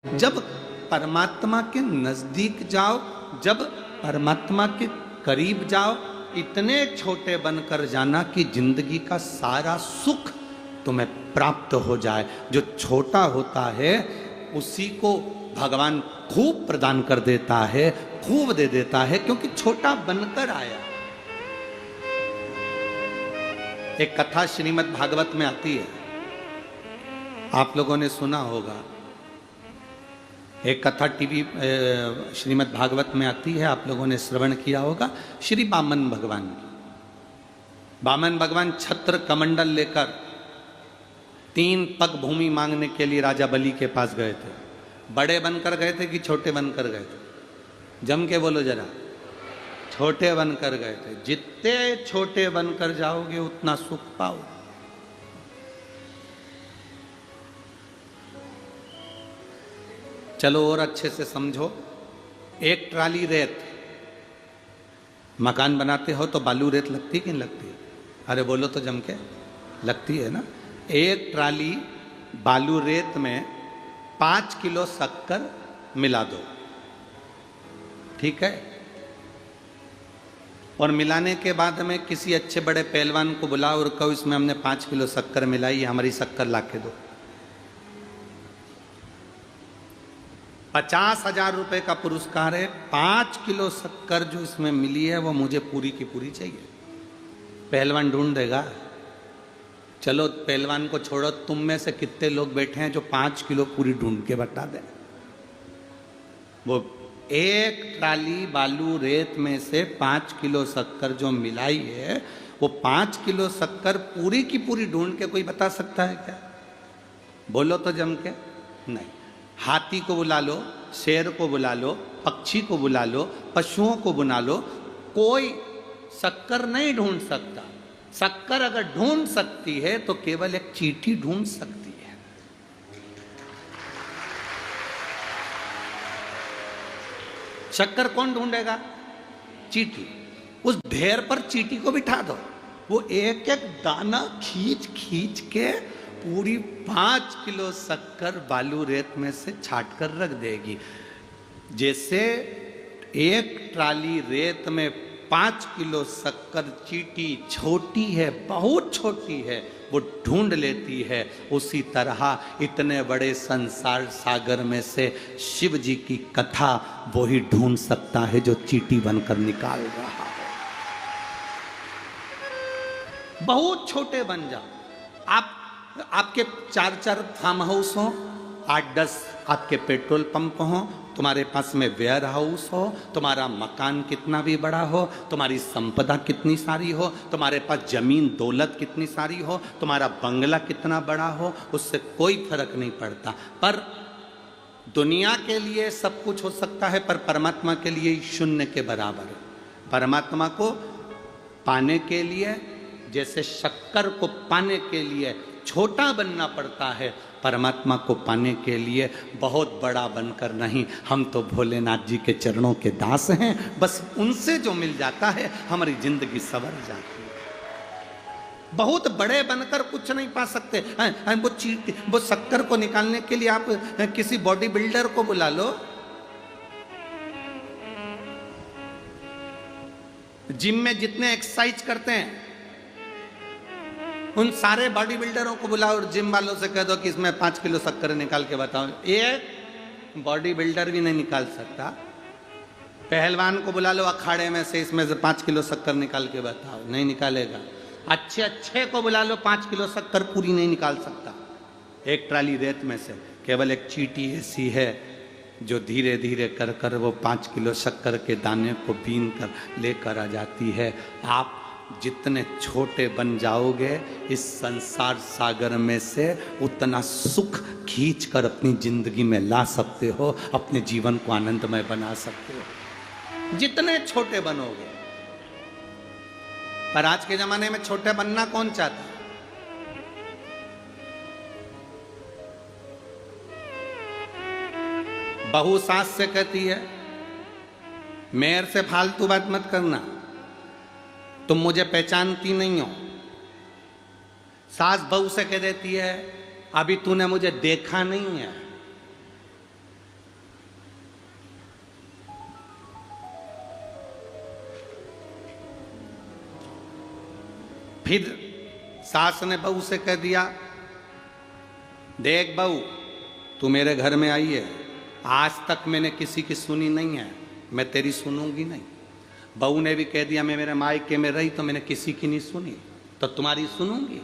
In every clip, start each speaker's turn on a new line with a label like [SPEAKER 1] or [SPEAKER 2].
[SPEAKER 1] जब परमात्मा के नजदीक जाओ, जब परमात्मा के करीब जाओ, इतने छोटे बनकर जाना कि जिंदगी का सारा सुख तुम्हें प्राप्त हो जाए। जो छोटा होता है उसी को भगवान खूब प्रदान कर देता है, खूब दे देता है, क्योंकि छोटा बनकर आया। एक कथा श्रीमद् भागवत में आती है, आप लोगों ने सुना होगा। एक कथा टीवी श्रीमद् भागवत में आती है, आप लोगों ने श्रवण किया होगा। श्री वामन भगवान की, वामन भगवान छत्र कमंडल लेकर 3 पग भूमि मांगने के लिए राजा बलि के पास गए थे। बड़े बनकर गए थे कि छोटे बनकर गए थे? जम के बोलो जरा। छोटे बनकर गए थे। जितने छोटे बनकर जाओगे उतना सुख पाओगे। चलो और अच्छे से समझो। एक ट्राली रेत, मकान बनाते हो तो बालू रेत लगती कि नहीं लगती? अरे बोलो तो जम के, लगती है ना। एक ट्राली बालू रेत में 5 किलो शक्कर मिला दो, ठीक है? और मिलाने के बाद में किसी अच्छे बड़े पहलवान को बुलाओ और कहो इसमें हमने 5 किलो शक्कर मिलाई, हमारी शक्कर लाके दो। 50,000 रुपए का पुरस्कार है। 5 किलो शक्कर जो इसमें मिली है वो मुझे पूरी की पूरी चाहिए। पहलवान ढूंढ देगा। चलो पहलवान को छोड़ो, तुम में से कितने लोग बैठे हैं जो 5 किलो पूरी ढूंढ के बता दें? वो एक ट्राली बालू रेत में से 5 किलो शक्कर जो मिलाई है, वो 5 किलो शक्कर पूरी की पूरी ढूंढ के कोई बता सकता है क्या? बोलो तो जम के। नहीं। हाथी को बुला लो, शेर को बुला लो, पक्षी को बुला लो, पशुओं को बुला लो, कोई शक्कर नहीं ढूंढ सकता। शक्कर अगर ढूंढ सकती है तो केवल एक चींटी ढूंढ सकती है। शक्कर कौन ढूंढेगा? चींटी। उस ढेर पर चींटी को बिठा दो, वो एक एक दाना खींच खींच के पूरी 5 किलो शक्कर बालू रेत में से छाट कर रख देगी। जैसे एक ट्राली रेत में 5 किलो शक्कर चींटी छोटी है, बहुत छोटी है, वो ढूंढ लेती है, उसी तरह इतने बड़े संसार सागर में से शिव जी की कथा वो ही ढूंढ सकता है जो चींटी बनकर निकाल रहा है। बहुत छोटे बन जाओ। आपके 4-4 फार्म हाउस हो, 8-10 आपके पेट्रोल पंप हो, तुम्हारे पास में वेयर हाउस हो, तुम्हारा मकान कितना भी बड़ा हो, तुम्हारी संपदा कितनी सारी हो, तुम्हारे पास जमीन दौलत कितनी सारी हो, तुम्हारा बंगला कितना बड़ा हो, उससे कोई फर्क नहीं पड़ता। पर दुनिया के लिए सब कुछ हो सकता है, पर परमात्मा के लिए शून्य के बराबर है। परमात्मा को पाने के लिए, जैसे शक्कर को पाने के लिए छोटा बनना पड़ता है, परमात्मा को पाने के लिए बहुत बड़ा बनकर नहीं। हम तो भोलेनाथ जी के चरणों के दास हैं, बस उनसे जो मिल जाता है हमारी जिंदगी संवर जाती है। बहुत बड़े बनकर कुछ नहीं पा सकते। वो शक्कर को निकालने के लिए आप किसी बॉडी बिल्डर को बुला लो, जिम में जितने एक्सरसाइज करते हैं उन सारे बॉडी बिल्डरों को बुलाओ और जिम वालों से कह दो कि इसमें 5 किलो शक्कर निकाल के बताओ। एक बॉडी बिल्डर भी नहीं निकाल सकता। पहलवान को बुला लो अखाड़े में से, इसमें से 5 किलो शक्कर निकाल के बताओ, नहीं निकालेगा। अच्छे को बुला लो, 5 किलो शक्कर पूरी नहीं निकाल सकता। एक ट्राली रेत में से केवल एक चींटी ऐसी है जो धीरे धीरे कर कर वो 5 किलो शक्कर के दाने को बीन कर लेकर आ जाती है। आप जितने छोटे बन जाओगे इस संसार सागर में से उतना सुख खींच कर अपनी जिंदगी में ला सकते हो, अपने जीवन को आनंदमय बना सकते हो जितने छोटे बनोगे। पर आज के जमाने में छोटे बनना कौन चाहता? बहू सास से कहती है मेरे से फालतू बात मत करना, तुम मुझे पहचानती नहीं हो। सास बहू से कह देती है अभी तूने मुझे देखा नहीं है। फिर सास ने बहू से कह दिया, देख बहू, तू मेरे घर में आई है, आज तक मैंने किसी की सुनी नहीं है, मैं तेरी सुनूंगी नहीं। बहू ने भी कह दिया, मैं मेरे मायके में रही तो मैंने किसी की नहीं सुनी, तो तुम्हारी सुनूंगी।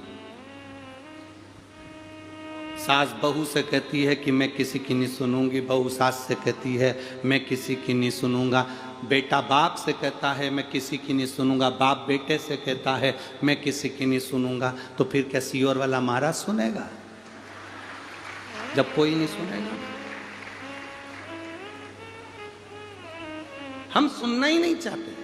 [SPEAKER 1] सास बहू से कहती है कि मैं किसी की नहीं सुनूंगी, बहू सास से कहती है मैं किसी की नहीं सुनूंगा। बेटा बाप से कहता है मैं किसी की नहीं सुनूंगा, बाप बेटे से कहता है मैं किसी की नहीं सुनूंगा। तो फिर क्या सियोर वाला महाराज सुनेगा जब कोई नहीं सुनेगा? हम सुनना ही नहीं चाहते।